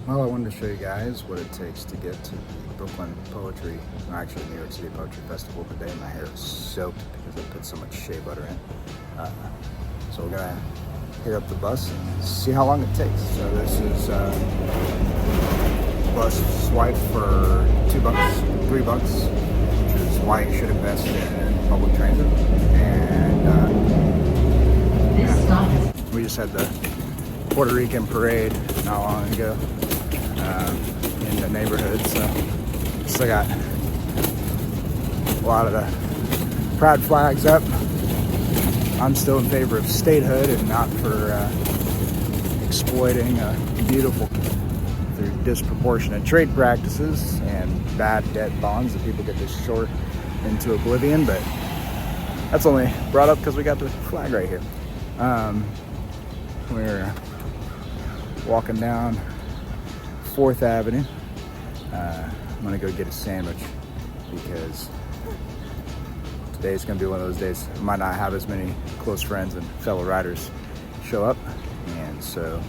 Well, I wanted to show you guys what it takes to get to the Brooklyn Poetry, or actually New York City Poetry Festival today. My hair is soaked because I put so much shea butter in. So we're gonna hit up the bus and see how long it takes. So this is bus swipe for $2, $3, which is why you should invest in public transit. And we just had the Puerto Rican parade not long ago in the neighborhood, so still got a lot of the pride flags up. I'm still in favor of statehood and not for exploiting beautiful through disproportionate trade practices and bad debt bonds that people get to short into oblivion. But that's only brought up because we got the flag right here. We're walking down 4th Avenue. I'm gonna go get a sandwich because today's gonna be one of those days I might not have as many close friends and fellow riders show up, and so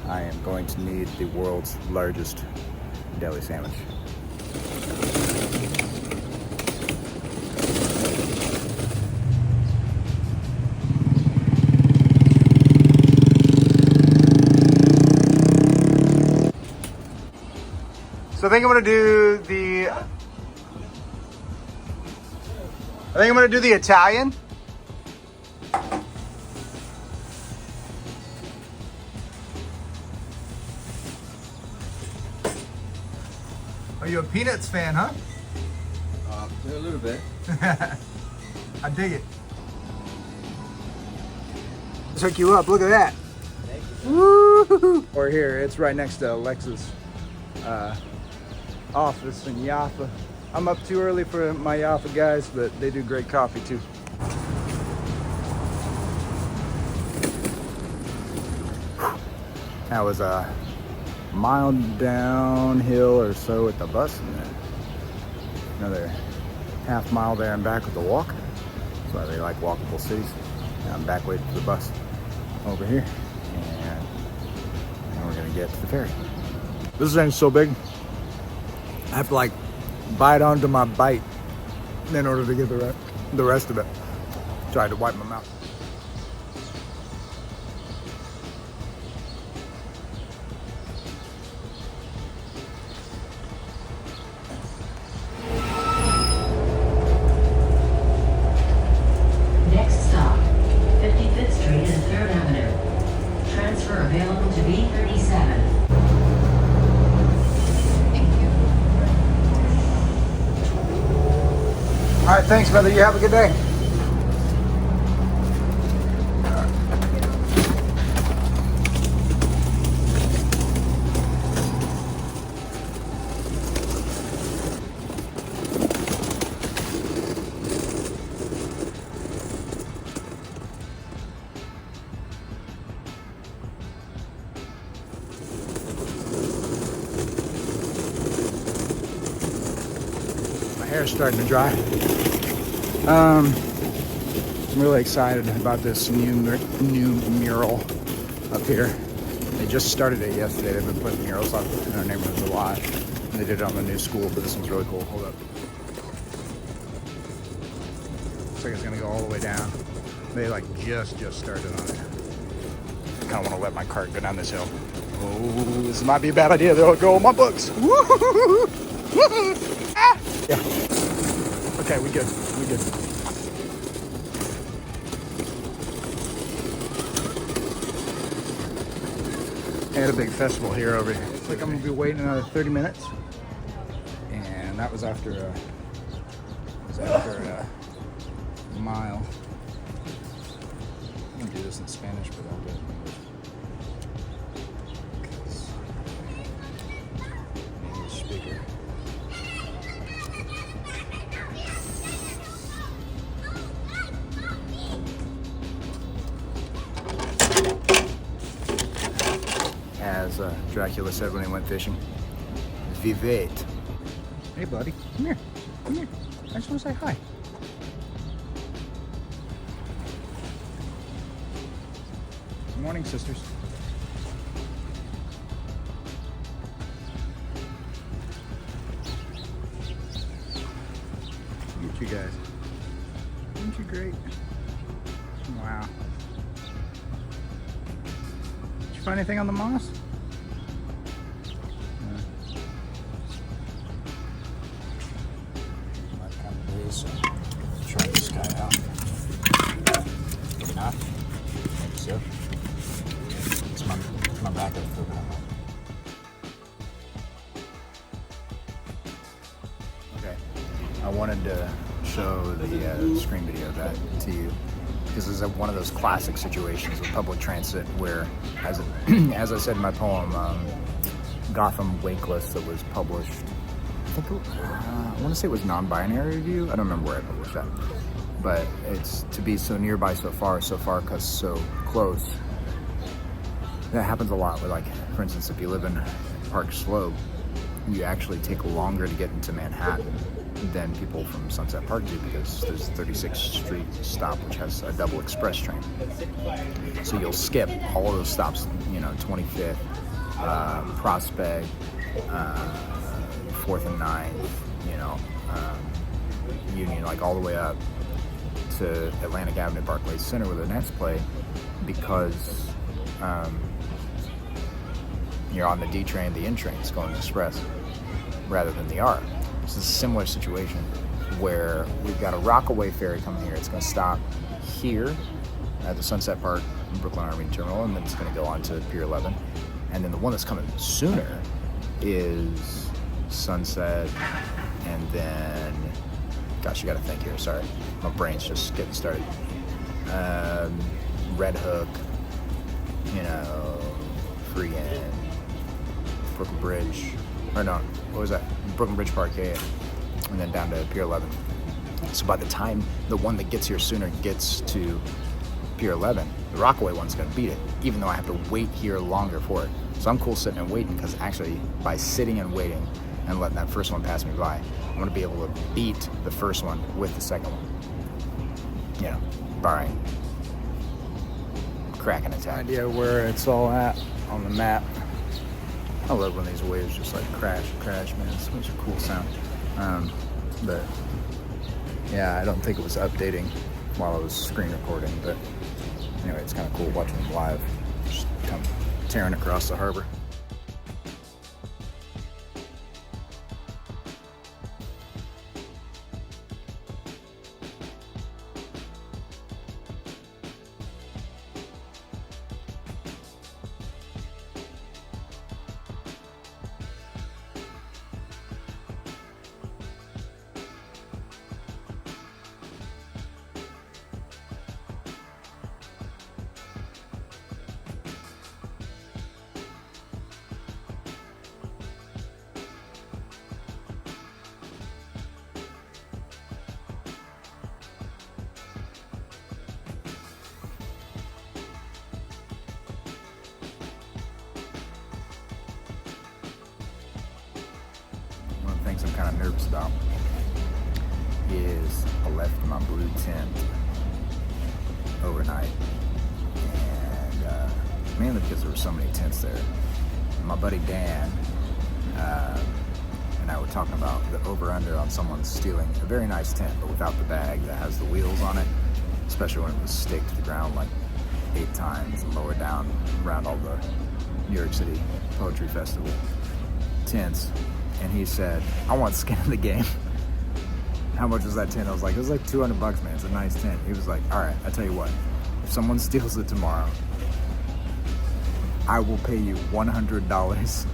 I am going to need the world's largest deli sandwich. So I think I'm gonna do the Italian. Are you a Peanuts fan, huh? A little bit. I dig it. Let's hook you up. Look at that. Woo! We're here. It's right next to Alexa's office in Jaffa. I'm up too early for my Jaffa guys, but they do great coffee too. That was a mile downhill or so with the bus, and then another half mile there and back with the walk. That's why they like walkable cities. And I'm back waiting for the bus over here, and we're gonna get to the ferry. This thing's so big, I have to like bite onto my bite in order to get the rest of it. Tried to wipe my mouth. Next stop, 55th Street and 3rd Avenue. Transfer available to B37. All right, thanks, brother. You have a good day. My hair's starting to dry. I'm really excited about this new mural up here. They just started it yesterday. They've been putting murals up in our neighborhoods a lot. And they did it on the new school, but this one's really cool. Hold up. Looks like it's gonna go all the way down. They like just started on it. I kinda wanna let my cart go down this hill. Oh, this might be a bad idea. They'll go on my books. Ah! Yeah. Okay, we good. We good. They had a big festival here over here. Looks like I'm gonna be waiting another 30 minutes, and that was after a mile. I'm gonna do this in Spanish, but I'll do it in English. English speaker. As Dracula said when he went fishing, vivate. Hey buddy, come here, come here. I just want to say hi. Good morning, sisters. at you guys. Aren't you great? Wow. Did you find anything on the moss? So try this guy out. Maybe not. Maybe so. It's my backup program. Okay. I wanted to show the screen video of that to you because this is one of those classic situations with public transit where, as I said in my poem, Gotham Wakeless, that was published. I want to say it was non-binary review. I don't remember where I published that. But it's to be so nearby, so far because so close. That happens a lot with, like, for instance, if you live in Park Slope, you actually take longer to get into Manhattan than people from Sunset Park do because there's 36th Street stop, which has a double express train. So you'll skip all of those stops, 25th, Prospect, 4th and 9th, Union, like all the way up to Atlantic Avenue, Barclays Center where the Nets play, because you're on the D train, the N train's going express rather than the R. This is a similar situation where we've got a Rockaway ferry coming here. It's going to stop here at the Sunset Park Brooklyn Army Terminal, and then it's going to go on to Pier 11. And then the one that's coming sooner is Sunset, and then, gosh, you got to think here. Sorry, my brain's just getting started. Red Hook, freaking Brooklyn Bridge, or no, what was that? Brooklyn Bridge Park, yeah, and then down to Pier 11. So by the time the one that gets here sooner gets to Pier 11, the Rockaway one's gonna beat it, even though I have to wait here longer for it. So I'm cool sitting and waiting, because actually by sitting and waiting and letting that first one pass me by, I'm gonna be able to beat the first one with the second one. Barring cracking attack. Idea where it's all at on the map. I love when these waves just like crash, man. It's such a cool sound. But yeah, I don't think it was updating while I was screen recording, but anyway, it's kind of cool watching them live, just come tearing across the harbor. Things I'm kind of nervous about is I left my blue tent overnight, and mainly because there were so many tents there. My buddy Dan and I were talking about the over-under on someone stealing a very nice tent, but without the bag that has the wheels on it, especially when it was staked to the ground like 8 times and lowered down around all the New York City Poetry Festival tents. And he said, I want skin in the game. How much was that tent? I was like, it was like $200, man. It's a nice tent. He was like, all right, I tell you what, if someone steals it tomorrow, I will pay you $100.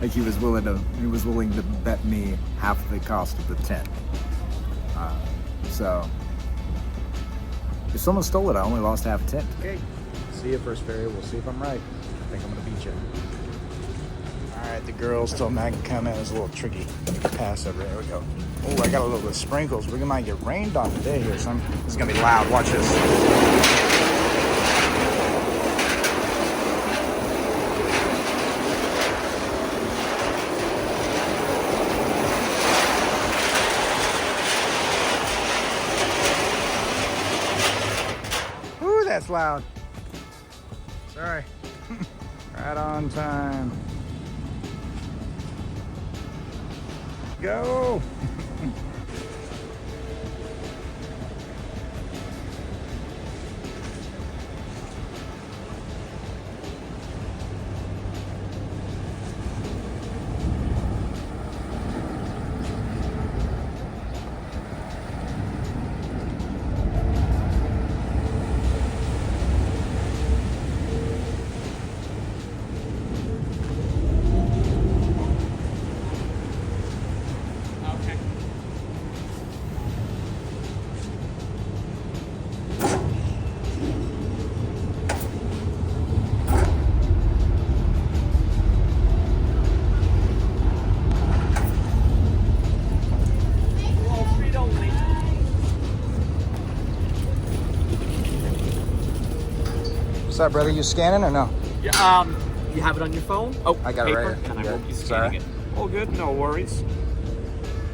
Like he was willing to bet me half the cost of the tent. So if someone stole it, I only lost half a tent. Okay, see you first ferry. We'll see if I'm right. I think I'm gonna beat you. Alright, the girls told me I can come in. It's a little tricky pass over. There we go. Oh, I got a little bit of sprinkles. We might get rained on today here, son. This is gonna be loud. Watch this. Ooh, that's loud. Sorry. Right on time. Go! What's up, brother? You scanning or no? Yeah. You have it on your phone? Oh, I got it paper, right here. and I Yeah. won't be Sorry. scanning it. All good, no worries.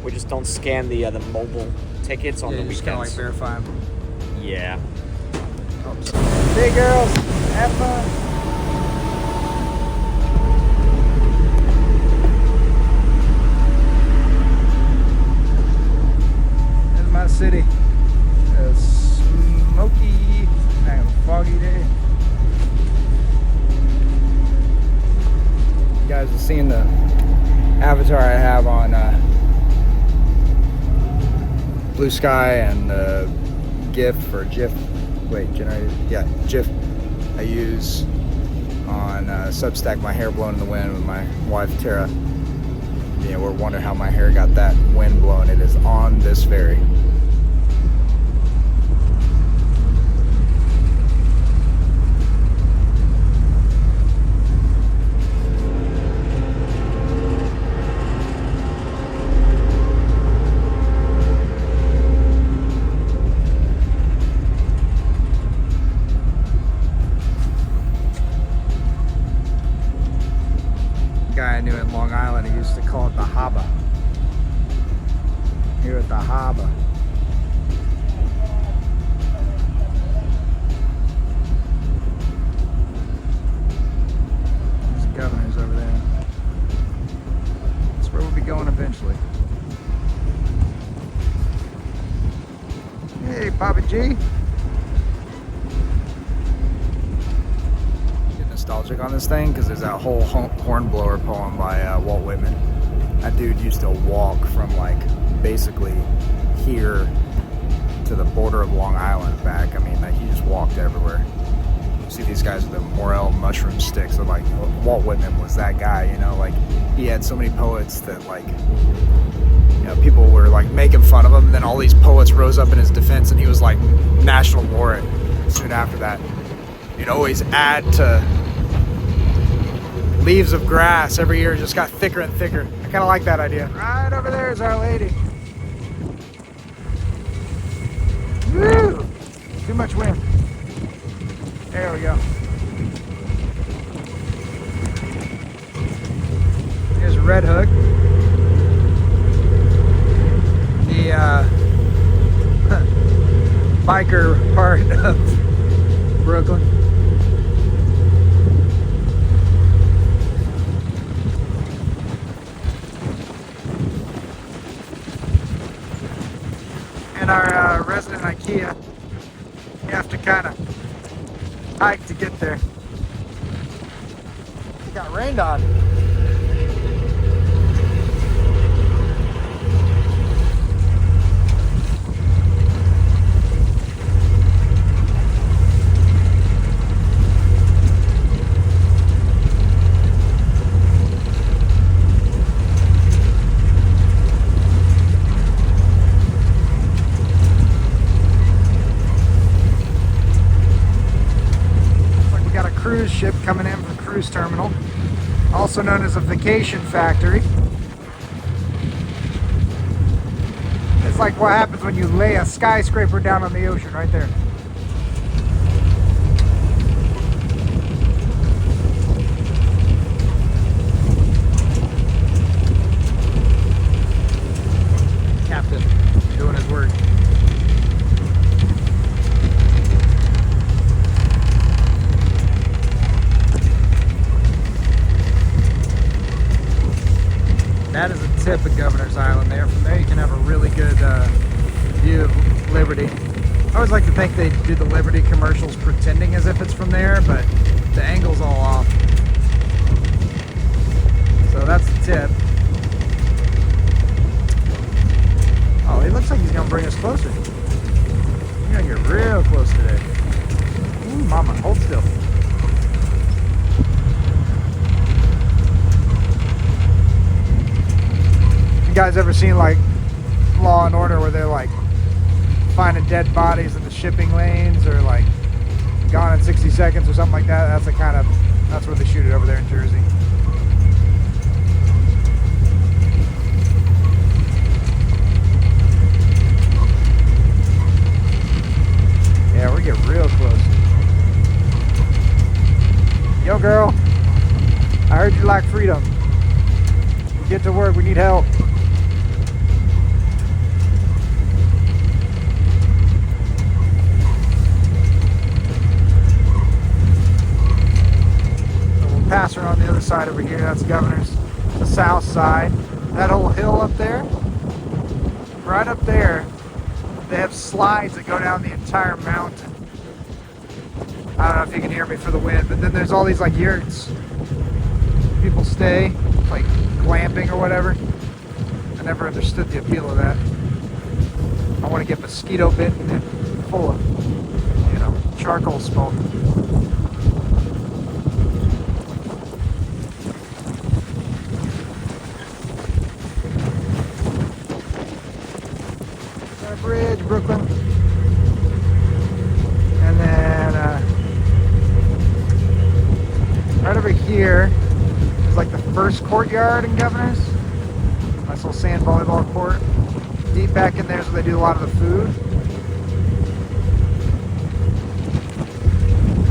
We just don't scan the mobile tickets on the you just kind of like weekends. verify them. Yeah. Hey, girls, have fun. There's my city. A smoky and foggy day. You guys have seen the avatar I have on Blue Sky and GIF or GIF. Wait, generated? Yeah, GIF. I use on Substack, My Hair Blown in the Wind, with my wife Tara. Yeah, we're wondering how my hair got that wind blown. It is on this ferry. Guy I knew in Long Island, he used to call it the harbor. Here at the harbor. There's the governor's over there. That's where we'll be going eventually. Hey, Papa G. Nostalgic on this thing because there's that whole Hornblower poem by Walt Whitman. That dude used to walk from like basically here to the border of Long Island back. I mean, like he just walked everywhere. You see these guys with the morel mushroom sticks. So like Walt Whitman was that guy, you know. Like he had so many poets that like, you know, people were like making fun of him. And then all these poets rose up in his defense, and he was like national laureate soon after that. You'd always add to Leaves of Grass every year. It just got thicker and thicker. I kind of like that idea. Right over there is Our Lady. Woo! Too much wind. There we go. Here's Red Hook. The biker part of Brooklyn. And our resident IKEA, you have to kind of hike to get there. It got rained on. Cruise ship coming in from Cruise Terminal, also known as a vacation factory. It's like what happens when you lay a skyscraper down on the ocean right there. Captain doing his work. That is a tip of Governor's Island there. From there you can have a really good view of Liberty. I always like to think they do the Liberty commercials pretending as if it's from there, but the angle's all off. So that's the tip. Oh, he looks like he's gonna bring us closer. We're gonna get real close today. Ooh, mama, hold still. You guys ever seen like Law and Order where they're like finding dead bodies in the shipping lanes, or like Gone in 60 Seconds or something like that? That's the kind of, that's where they shoot it over there in Jersey. Yeah, we get real close. heard you like freedom. Get to work, we need help. So we'll pass her on the other side over here. That's Governor's, the south side. That whole hill up there, right up there, they have slides that go down the entire mountain. I don't know if you can hear me for the wind, but then there's all these like yurts. People stay, like glamping or whatever. I never understood the appeal of that. I want to get mosquito bitten and full of, you know, charcoal smoke. Our bridge, Brooklyn. And then right over here is like the first courtyard in Governor's. Nice little sand volleyball court. Deep back in there is where they do a lot of the food.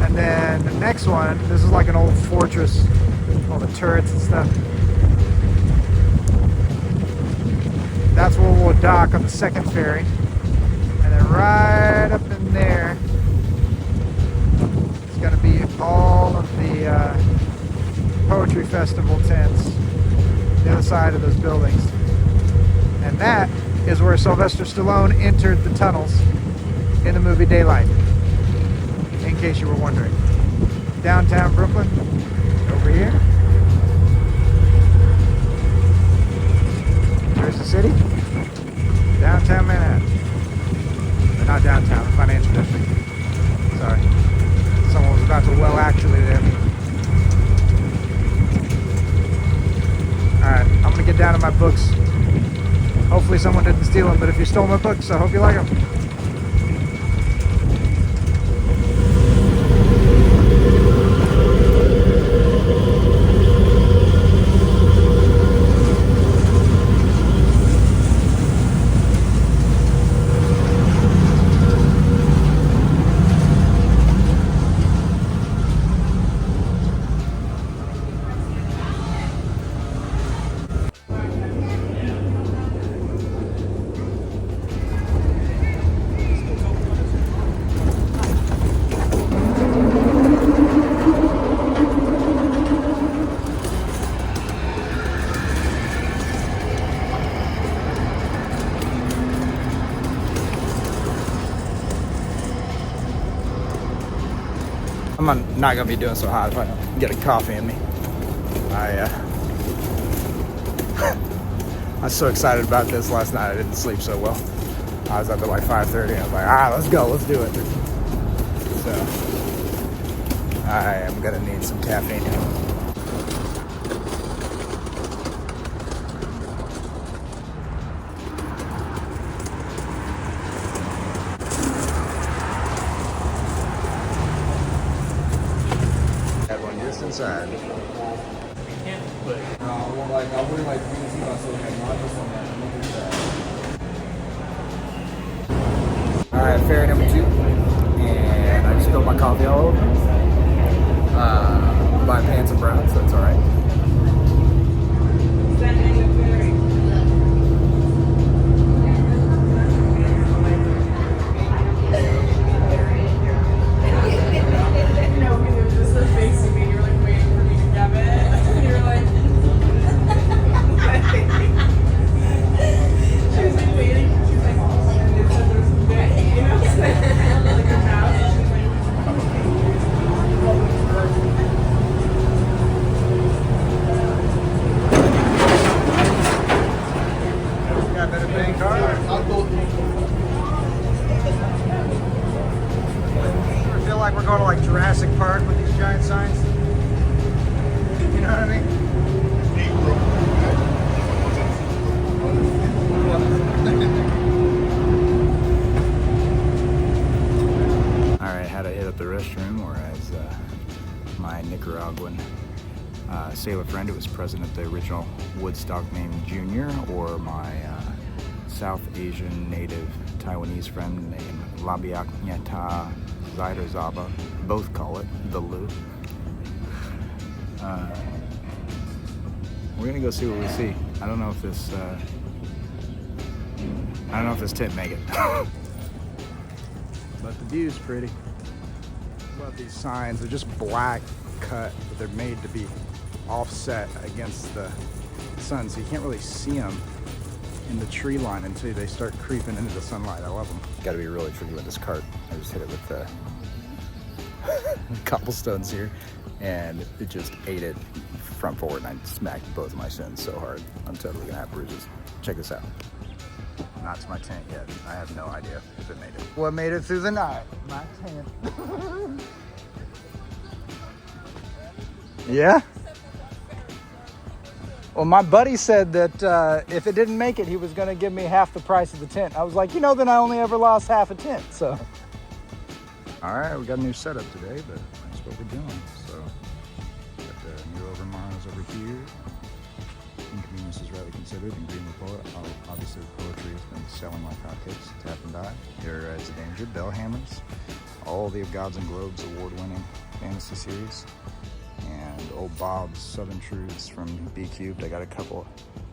And then the next one, this is like an old fortress. All the turrets and stuff. That's where we'll dock on the second ferry. And then right up in there is going to be all of the Poetry Festival tents. The other side of those buildings. And that is where Sylvester Stallone entered the tunnels in the movie Daylight. In case you were wondering. Downtown Brooklyn, over here. There's the city. Downtown Manhattan. Or not downtown, the financial district. Sorry. Someone was about to well actually there. Alright, I'm gonna get down to my books. Hopefully someone didn't steal them, but if you stole my books, I hope you like them. I'm not gonna be doing so hot if I don't get a coffee in me. I was so excited about this last night. I didn't sleep so well. I was up at like 5:30. I was like, let's go, let's do it. So I am gonna need some caffeine. Inside. Alright, ferry number 2. And I just spilled my coffee all over. My pants are brown, so that's alright. Jurassic Park with these giant signs. You know what I mean? Alright, had to hit up the restroom, whereas my Nicaraguan sailor friend who was present at the original Woodstock named Junior, or my South Asian native Taiwanese friend named Labiak Nyata Zaider Zaba, both call it the Lou. we're gonna go see what we see. I don't know if this tent make it. But the view's pretty. Love these signs. They're just black cut, but they're made to be offset against the sun, so you can't really see them in the tree line until they start creeping into the sunlight. I love them. Got to be really tricky with this cart. I just hit it with the cobblestones here, and it just ate it front forward, and I smacked both of my shins so hard. I'm totally gonna have bruises. Check this out. Not to my tent yet. I have no idea if it made it. What made it through the night? My tent. Yeah? Well, my buddy said that if it didn't make it, he was gonna give me half the price of the tent. I was like, you know, then I only ever lost half a tent, so. All right, we got a new setup today, but that's what we're doing. So, got the new overmars over here. Inconvenience is rightly considered in Green Report. Obviously, the poetry has been selling like hotcakes. Tap and die. Here is the Danger, Bell Hammers. All the Gods and Globes award-winning fantasy series. And old Bob's Southern Truths from B Cubed. I got a couple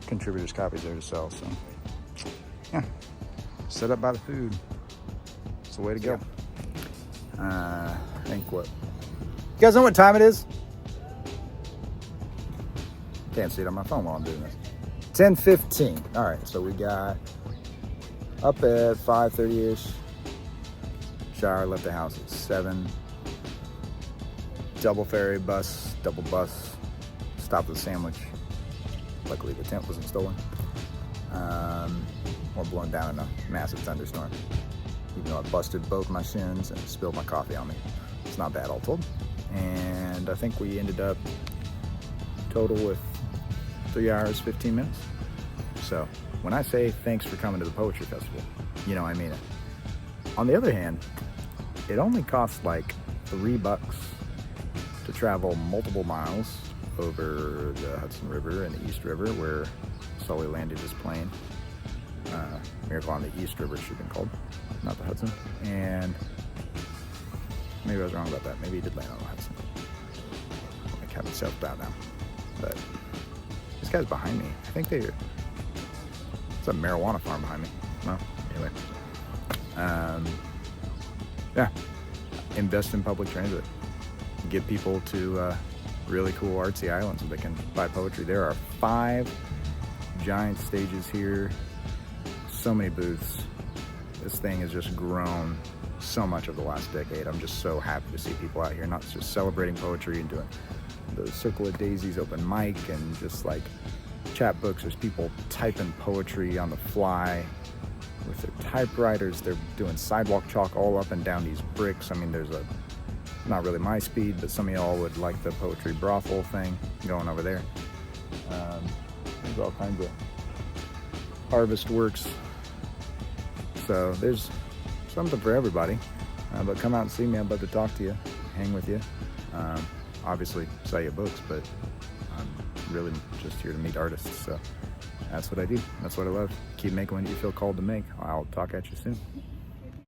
contributors copies there to sell, so yeah. Set up by the food. It's the way to go. I think what? You guys know what time it is? Can't see it on my phone while I'm doing this. 10:15. All right, so we got up at 5:30ish. Shower, left the house at 7. Double ferry bus, double bus. Stopped with a sandwich. Luckily the tent wasn't stolen. We're blowing down in a massive thunderstorm. Even though I busted both my shins and spilled my coffee on me. It's not bad all told. And I think we ended up total with 3 hours, 15 minutes. So when I say thanks for coming to the Poetry Festival, you know I mean it. On the other hand, it only costs like $3 to travel multiple miles over the Hudson River and the East River where Sully landed his plane. Miracle on the East River should have been called, not the Hudson. And maybe I was wrong about that. Maybe he did land on the Hudson. I have it self-doubt now. But this guy's behind me. I think it's a marijuana farm behind me. Well, anyway. Yeah, invest in public transit. Get people to really cool artsy islands where they can buy poetry. There are 5 giant stages here, so many booths. This thing has just grown so much over the last decade. I'm just so happy to see people out here, not just celebrating poetry and doing the Circle of Daisies open mic and just like chapbooks. There's people typing poetry on the fly with their typewriters. They're doing sidewalk chalk all up and down these bricks. I mean, there's not really my speed, but some of y'all would like the poetry brothel thing going over there. There's all kinds of harvest works. So there's something for everybody. But come out and see me. I'd love to talk to you, hang with you. Obviously sell you books, but I'm really just here to meet artists. So that's what I do. That's what I love. Keep making what you feel called to make. I'll talk at you soon.